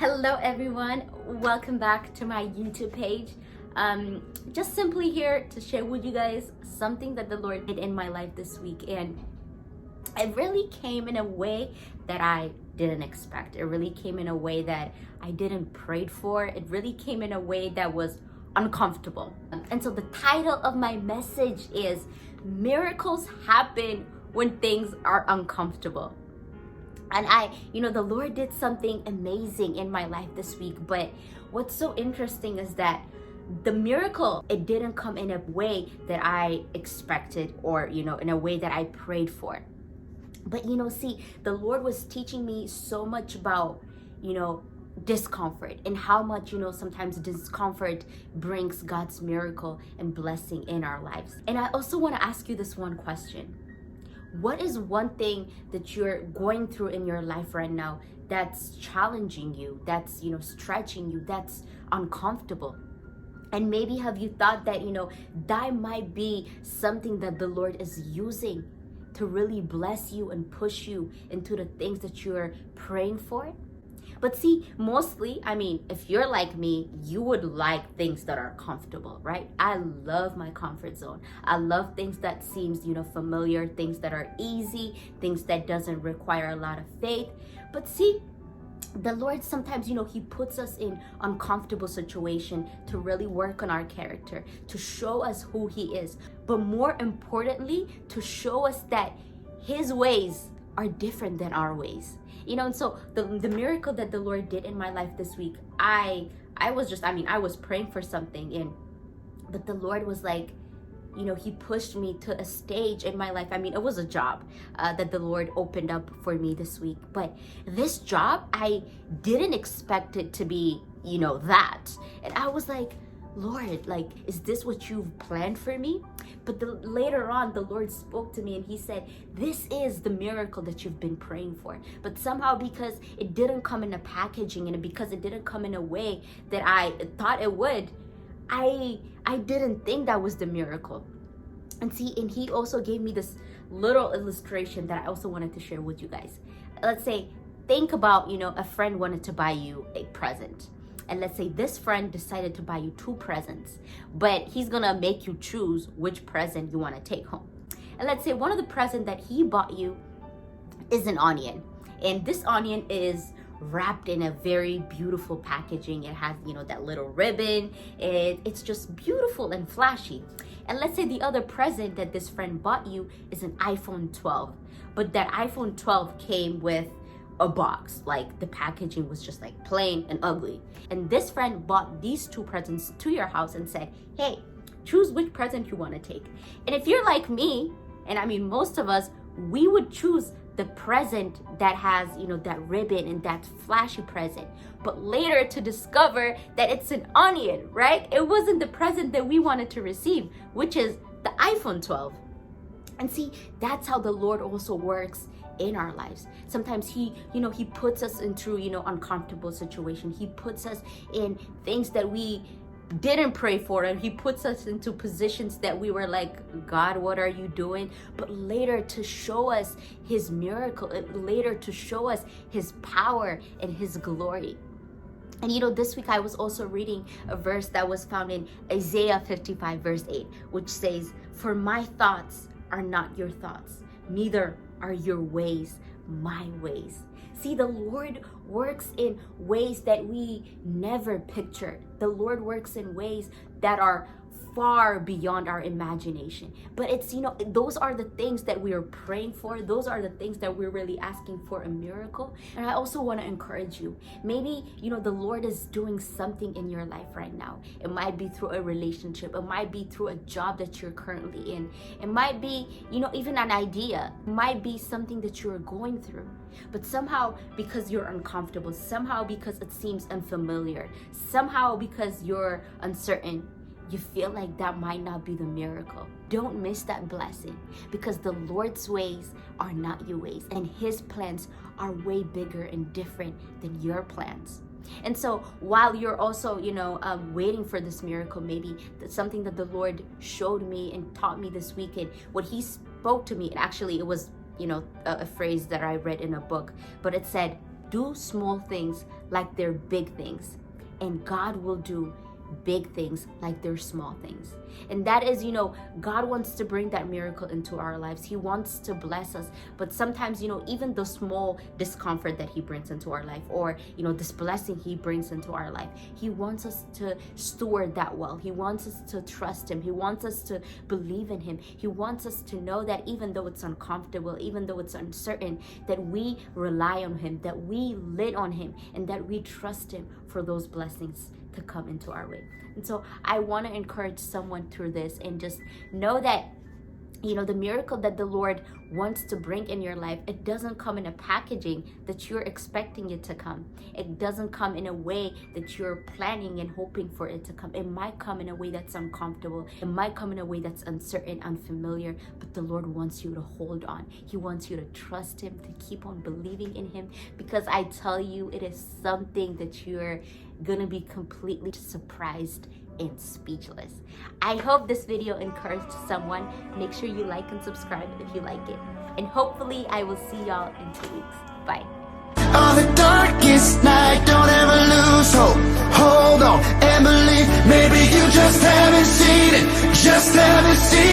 Hello everyone, welcome back to my YouTube page. Just simply here to share with you guys something that the Lord did in my life this week, and it really came in a way that I didn't expect. It really came in a way that I didn't pray for. It really came in a way that was uncomfortable. And so the title of my message is Miracles Happen When Things Are Uncomfortable. And the Lord did something amazing in my life this week. But what's so interesting is that the miracle, it didn't come in a way that I expected or, in a way that I prayed for. But, see, the Lord was teaching me so much about, discomfort and how much, sometimes discomfort brings God's miracle and blessing in our lives. And I also want to ask you this one question. What is one thing that you're going through in your life right now that's challenging you, that's, stretching you, that's uncomfortable? And maybe have you thought that, that might be something that the Lord is using to really bless you and push you into the things that you're praying for? But see, mostly, if you're like me, you would like things that are comfortable, right? I love my comfort zone. I love things that seems, familiar, things that are easy, things that doesn't require a lot of faith. But see, the Lord sometimes, He puts us in uncomfortable situation to really work on our character, to show us who He is. But more importantly, to show us that His ways are different than our ways. And so the miracle that the Lord did in my life this week, I was praying for something, but the Lord was like, He pushed me to a stage in my life. It was a job that the Lord opened up for me this week. But this job, I didn't expect it to be, that. And I was like, Lord, is this what you've planned for me? But later on, the Lord spoke to me and He said, this is the miracle that you've been praying for. But somehow, because it didn't come in a packaging and because it didn't come in a way that I thought it would, I didn't think that was the miracle. And He also gave me this little illustration that I also wanted to share with you guys. Let's say, think about, a friend wanted to buy you a present. And let's say this friend decided to buy you 2 presents, but he's gonna make you choose which present you want to take home. And let's say one of the presents that he bought you is an onion. And this onion is wrapped in a very beautiful packaging. It has, that little ribbon. It's just beautiful and flashy. And let's say the other present that this friend bought you is an iPhone 12. But that iPhone 12 came with a box, the packaging was just plain and ugly. And this friend bought these 2 presents to your house and said, hey, choose which present you want to take. And if you're like me, and most of us, we would choose the present that has, that ribbon and that flashy present. But later to discover that it's an onion, right? It wasn't the present that we wanted to receive, which is the iPhone 12. And see, that's how the Lord also works in our lives. Sometimes He puts us into, uncomfortable situation. He puts us in things that we didn't pray for, and He puts us into positions that we were like, God, what are you doing? But later to show us His miracle, later to show us His power and His glory. And this week I was also reading a verse that was found in Isaiah 55 verse 8, which says, for my thoughts are not your thoughts, neither are your ways my ways. See, the Lord works in ways that we never pictured. The Lord works in ways that are far beyond our imagination. But it's, those are the things that we are praying for. Those are the things that we're really asking for a miracle. And I also want to encourage you. Maybe, the Lord is doing something in your life right now. It might be through a relationship. It might be through a job that you're currently in. It might be, even an idea. It might be something that you're going through. But somehow, because you're uncomfortable, somehow because it seems unfamiliar, somehow because you're uncertain, you feel like that might not be the miracle. Don't miss that blessing, because the Lord's ways are not your ways, and His plans are way bigger and different than your plans. And so while you're also, waiting for this miracle, maybe that's something that the Lord showed me and taught me this weekend. What He spoke to me, it was, a phrase that I read in a book, but it said, Do small things like they're big things, and God will do big things like they're small things. And that is, God wants to bring that miracle into our lives. He wants to bless us. But sometimes, even the small discomfort that he brings into our life, or, this blessing he brings into our life, he wants us to steward that well. He wants us to trust him. He wants us to believe in him. He wants us to know that even though it's uncomfortable, even though it's uncertain, that we rely on him, that we lean on him, and that we trust him for those blessings to come into our way. And so I want to encourage someone through this, and just know that the miracle that the Lord wants to bring in your life, it doesn't come in a packaging that you're expecting it to come. It doesn't come in a way that you're planning and hoping for it to come. It might come in a way that's uncomfortable. It might come in a way that's uncertain, unfamiliar, but the Lord wants you to hold on. He wants you to trust him, to keep on believing in him, because I tell you, it is something that you're gonna be completely surprised and speechless. I hope this video encouraged someone. Make sure you like and subscribe if you like it. And hopefully I will see y'all in 2 weeks. Bye. On the darkest night,